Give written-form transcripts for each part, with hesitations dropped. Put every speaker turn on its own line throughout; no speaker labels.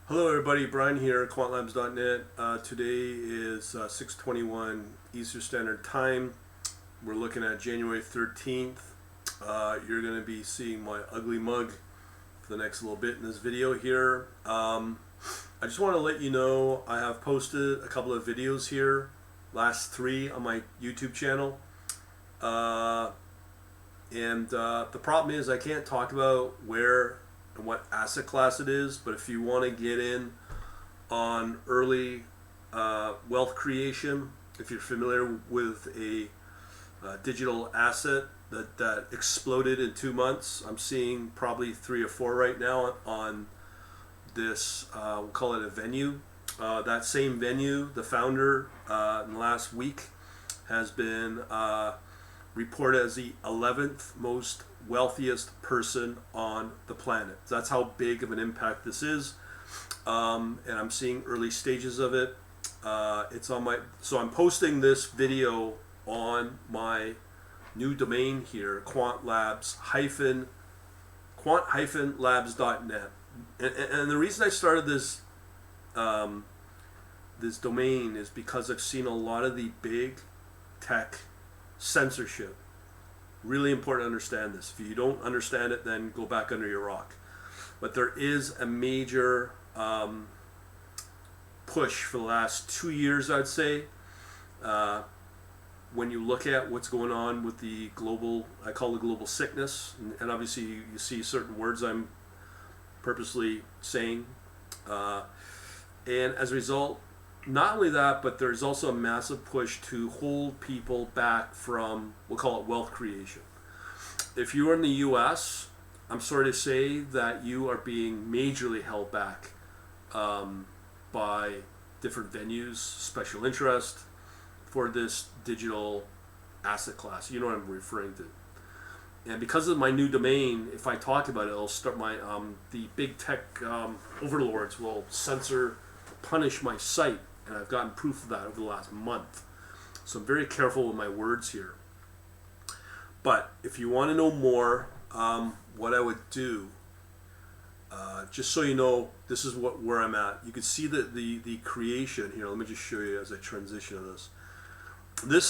Hello everybody, Brian here, quantlabs.net. Today is 6:21 Eastern Standard Time. We're looking at January 13th. You're going to be seeing my ugly mug for the next little bit in this video here. I just want to let you know I have posted a couple of videos here, last 3 on my YouTube channel. The problem is I can't talk about where and what asset class it is, but if you want to get in on early wealth creation, if you're familiar with a digital asset that exploded in 2 months, I'm seeing probably 3 or 4 right now on this, we'll call it a venue. That same venue, the founder in the last week has been reported as the 11th most wealthiest person on the planet. That's how big of an impact this is, and I'm seeing early stages of it. It's on my, so I'm posting this video on my new domain here, quant-labs.net, and the reason I started this this domain is because I've seen a lot of the big tech censorship. Really important to understand this. If you don't understand it, then go back under your rock. But there is a major push for the last 2 years, I'd say, when you look at what's going on with the global, I call it global sickness, and obviously you see certain words I'm purposely saying, and as a result, not only that, but there's also a massive push to hold people back from, we'll call it wealth creation. If you're in the US, I'm sorry to say that you are being majorly held back by different venues, special interest for this digital asset class. You know what I'm referring to. And because of my new domain, if I talk about it, it'll start my, the big tech overlords will punish my site. And I've gotten proof of that over the last month. So I'm very careful with my words here. But if you want to know more, what I would do, just so you know, this is where I'm at. You can see the creation here. Let me just show you as I transition to this. This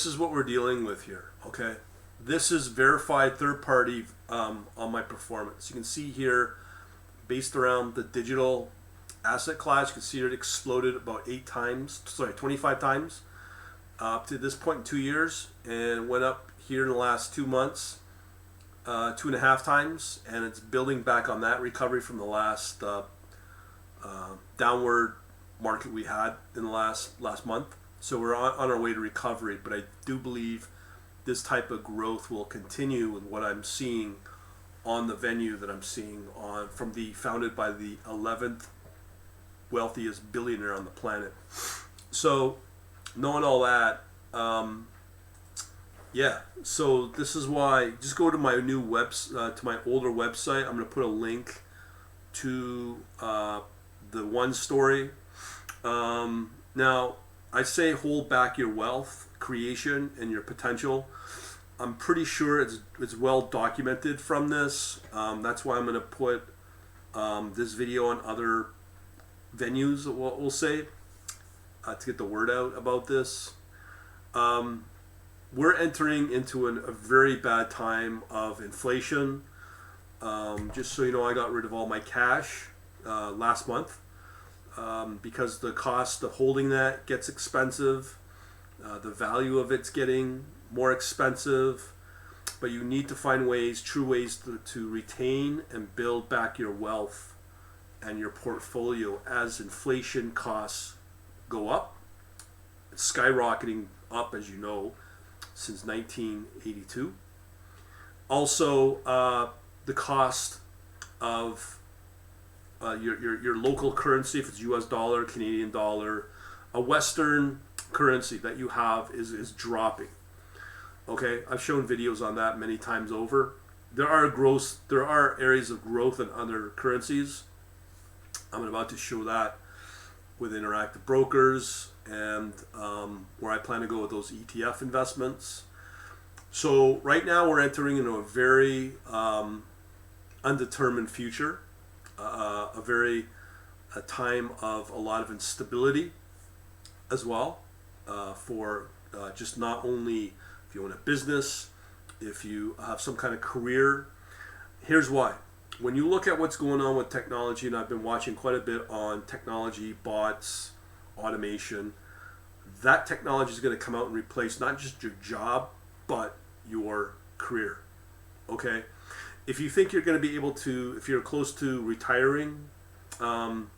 is what we're dealing with here. Okay, this is verified third party on my performance. You can see here, based around the digital asset class, you can see it exploded about 25 times up to this point in 2 years, and went up here in the last 2 months 2.5 times, and it's building back on that recovery from the last downward market we had in the last month. So we're on our way to recovery, but I do believe this type of growth will continue with what I'm seeing on the venue that I'm seeing on from the founded by the 11th wealthiest billionaire on the planet. So knowing all that, yeah, so this is why, just go to my new to my older website. I'm going to put a link to the one story. Now I say hold back your wealth creation and your potential. I'm pretty sure it's well documented from this. That's why I'm going to put this video on other venues, we'll say, to get the word out about this. We're entering into a very bad time of inflation. Just so you know, I got rid of all my cash last month because the cost of holding that gets expensive. The value of it's getting more expensive, but you need to find true ways to retain and build back your wealth and your portfolio as inflation costs go up. It's skyrocketing up, as you know, since 1982. Also, the cost of your local currency, if it's US dollar, Canadian dollar, a Western currency that you have is dropping. Okay, I've shown videos on that many times over. There are areas of growth in other currencies. I'm about to show that with interactive brokers and where I plan to go with those ETF investments. So right now we're entering into a very undetermined future, a very a time of a lot of instability as well, for just not only if you own a business, if you have some kind of career. Here's why. When you look at what's going on with technology, and I've been watching quite a bit on technology, bots, automation, that technology is going to come out and replace not just your job, but your career. Okay? If you think you're going to be able to, if you're close to retiring, and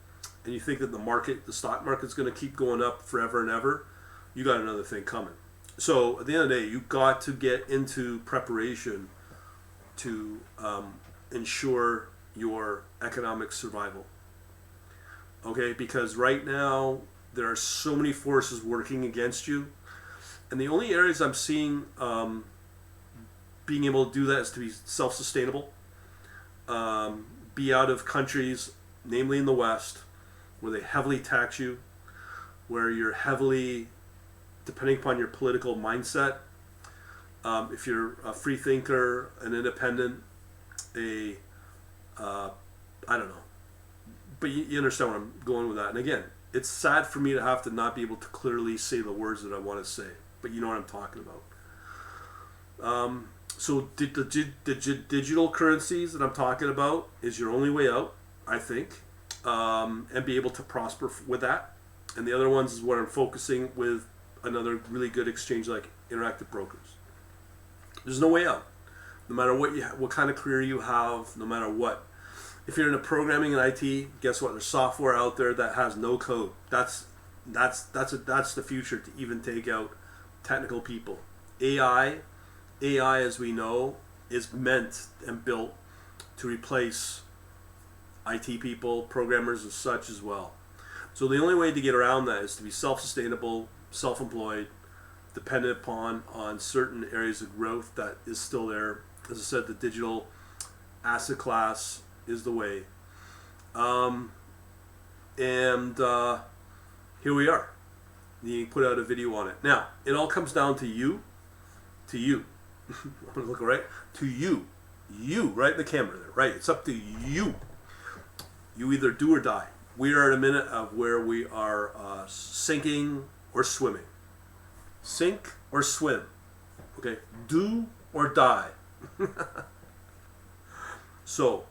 you think that the stock market's going to keep going up forever and ever, you got another thing coming. So at the end of the day, you got to get into preparation to ensure your economic survival. Okay, because right now there are so many forces working against you, and the only areas I'm seeing being able to do that is to be self-sustainable, be out of countries, namely in the West, where they heavily tax you, where you're heavily, depending upon your political mindset, if you're a free thinker, an independent, I don't know, but you understand where I'm going with that. And again, it's sad for me to have to not be able to clearly say the words that I want to say, but you know what I'm talking about. So the digital currencies that I'm talking about is your only way out, I think, and be able to prosper with that. And the other ones is where I'm focusing with another really good exchange like Interactive Brokers. There's no way out. No matter what kind of career you have, no matter what. If you're into programming and IT, guess what? There's software out there that has no code. That's the future to even take out technical people. AI, as we know, is meant and built to replace IT people, programmers, and such as well. So the only way to get around that is to be self-sustainable, self-employed, dependent upon on certain areas of growth that is still there. As I said, the digital asset class is the way. Here we are. You put out a video on it. Now, it all comes down to you. I'm going to look right. To you. You, right in the camera there. Right. It's up to you. You either do or die. We are at a minute of where we are sinking or swimming. Sink or swim. Okay. Do or die. So,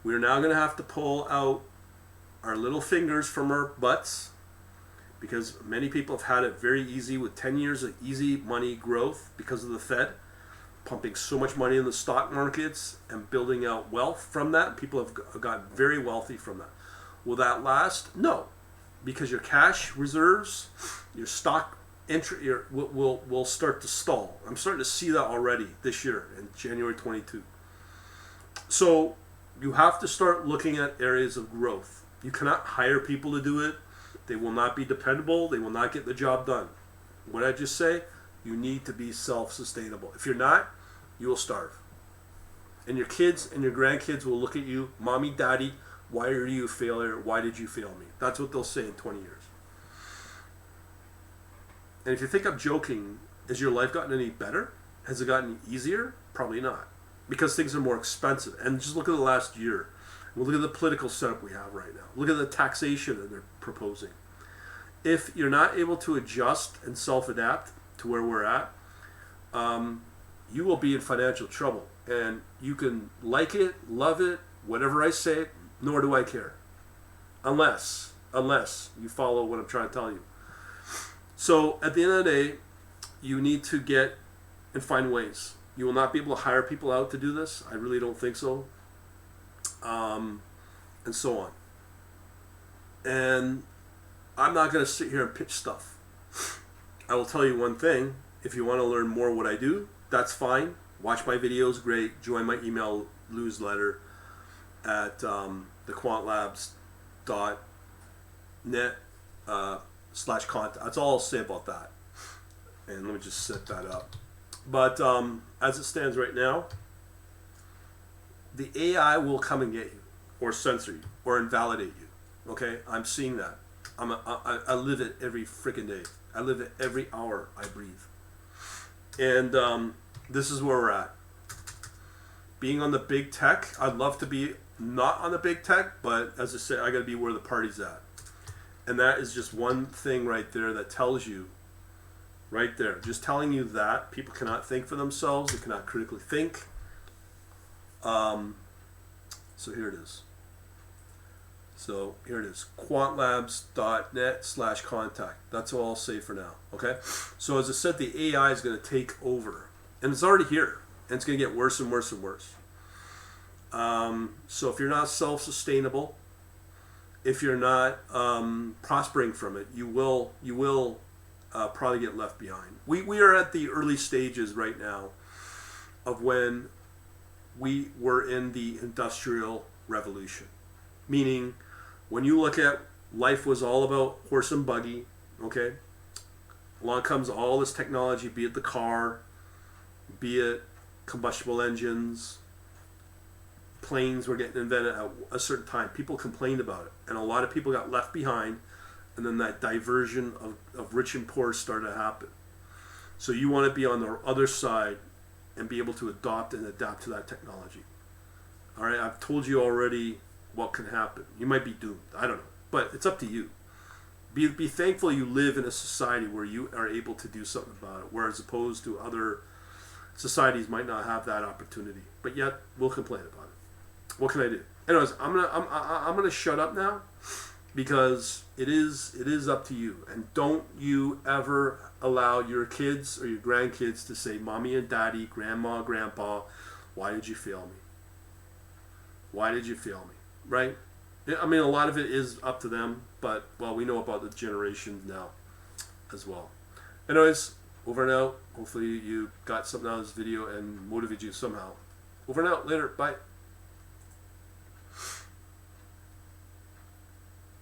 we're now going to have to pull out our little fingers from our butts, because many people have had it very easy with 10 years of easy money growth because of the Fed pumping so much money in the stock markets and building out wealth from that. People have gotten very wealthy from that. Will that last? No, because your cash reserves, your stock entry will start to stall. I'm starting to see that already this year in January 22. So you have to start looking at areas of growth. You cannot hire people to do it. They will not be dependable. They will not get the job done. What did I just say? You need to be self-sustainable. If you're not, you will starve. And your kids and your grandkids will look at you, Mommy, Daddy, why are you a failure? Why did you fail me? That's what they'll say in 20 years. And if you think I'm joking, has your life gotten any better? Has it gotten easier? Probably not. Because things are more expensive. And just look at the last year. Well, look at the political setup we have right now. Look at the taxation that they're proposing. If you're not able to adjust and self-adapt to where we're at, you will be in financial trouble. And you can like it, love it, whatever I say, nor do I care. Unless you follow what I'm trying to tell you. So at the end of the day, you need to get and find ways. You will not be able to hire people out to do this. I really don't think so. And so on. And I'm not going to sit here and pitch stuff. I will tell you one thing. If you want to learn more what I do, that's fine. Watch my videos, great. Join my email newsletter at thequantlabs.net/contact. That's all I'll say about that. And let me just set that up. But as it stands right now, the AI will come and get you, or censor you, or invalidate you. Okay, I'm seeing that. I live it every freaking day. I live it every hour I breathe. And this is where we're at. Being on the big tech, I'd love to be not on the big tech, but as I say, I got to be where the party's at. And that is just one thing right there that tells you, right there, just telling you that people cannot think for themselves, they cannot critically think. So here it is. So here it is, quantlabs.net/contact. That's all I'll say for now, okay? So as I said, the AI is going to take over. And it's already here. And it's going to get worse and worse and worse. So if you're not self-sustainable, if you're not prospering from it, you will probably get left behind. We are at the early stages right now of when we were in the Industrial Revolution. Meaning, when you look at life was all about horse and buggy, okay? Along comes all this technology, be it the car, be it combustible engines, planes were getting invented at a certain time. People complained about it, and a lot of people got left behind, and then that diversion of rich and poor started to happen. So you want to be on the other side and be able to adopt and adapt to that technology. All right, I've told you already what can happen. You might be doomed. I don't know. But it's up to you. Be thankful you live in a society where you are able to do something about it, whereas opposed to other societies might not have that opportunity. But yet, we'll complain about it. What can I do? Anyways, I'm gonna shut up now because it is up to you. And don't you ever allow your kids or your grandkids to say, "Mommy and Daddy, Grandma, Grandpa, why did you fail me? Why did you fail me?" Right? I mean, a lot of it is up to them, but, well, we know about the generations now as well. Anyways, over and out. Hopefully you got something out of this video and motivated you somehow. Over and out. Later. Bye.